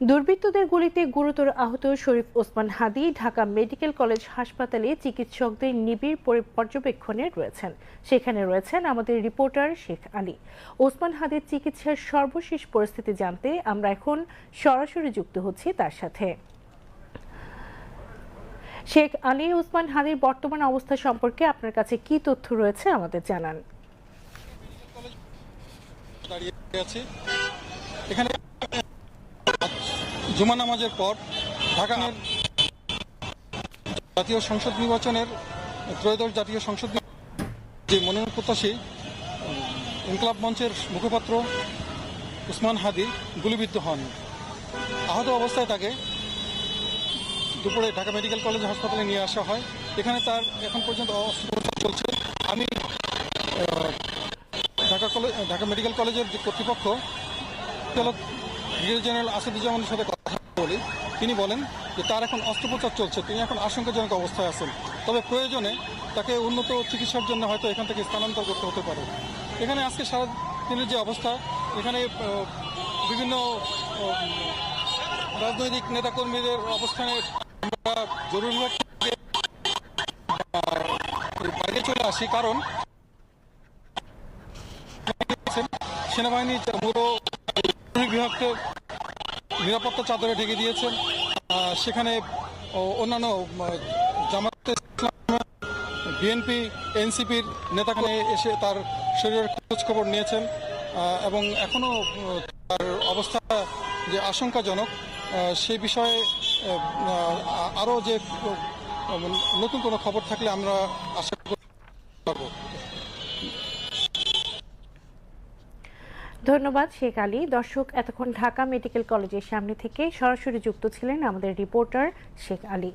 দুর্বৃত্তদের গুলিতে গুরুতর আহত শরীফ ওসমান হাদী ঢাকা মেডিকেল কলেজ হাসপাতালে চিকিৎসকদের নিবিড় পর্যবেক্ষণে রয়েছেন। সেখানে রয়েছেন আমাদের রিপোর্টার শেখ আলী। ওসমান হাদীর চিকিৎসার সর্বশেষ পরিস্থিতি জানতে আমরা এখন সরাসরি যুক্ত হচ্ছি তার সাথে। শেখ আলী, ওসমান হাদীর বর্তমান অবস্থা সম্পর্কে আপনার কাছে কি তথ্য রয়েছে আমাদের জানান। এখানে জুমা নামাজের পর ঢাকা জাতীয় সংসদ নির্বাচনের ত্রয়োদশ জাতীয় সংসদ যে মনোনয়ন প্রত্যাশী ইনকলাব মঞ্চের মুখপাত্র ওসমান হাদী গুলিবিদ্ধ হন। আহত অবস্থায় তাকে দুপুরে ঢাকা মেডিকেল কলেজ হাসপাতালে নিয়ে আসা হয়। এখানে তার এখন পর্যন্ত অস্ত্রোপচার চলছে। আমি ঢাকা মেডিকেল কলেজের যে কর্তৃপক্ষ ব্রিগেডিয়ার জেনারেল আসাদুজ্জামানের সাথে কথা বলি। তিনি বলেন যে তার এখন অস্ত্রোপচার চলছে, তিনি এখন আশঙ্কাজনক অবস্থায় আছেন, তবে প্রয়োজনে তাকে উন্নত চিকিৎসার জন্য হয়তো এখান থেকে স্থানান্তর করতে হতে পারে। এখানে আজকে সারাদিনের যে অবস্থা, এখানে বিভিন্ন রাজনৈতিক নেতাকর্মীদের অবস্থানে আমরা জরুরি বিভাগ বাইরে চলে আসি, কারণ সেনাবাহিনী পুরো বিভাগকে নিরাপত্তা চাদরে ঢেকে দিয়েছেন। সেখানে অন্যান্য জামায়াতে ইসলাম, বিএনপি, এনসিপির নেতাখানে এসে তার শরীরের খোঁজ খবর নিয়েছেন এবং এখনও তার অবস্থা যে আশঙ্কাজনক সেই বিষয়ে আরও যে নতুন কোনো খবর থাকলে আমরা আশা করব। ধন্যবাদ শেখ আলী। দর্শক, এতক্ষণ ঢাকা মেডিকেল কলেজের সামনে থেকে সরাসরি যুক্ত ছিলেন আমাদের রিপোর্টার শেখ আলী।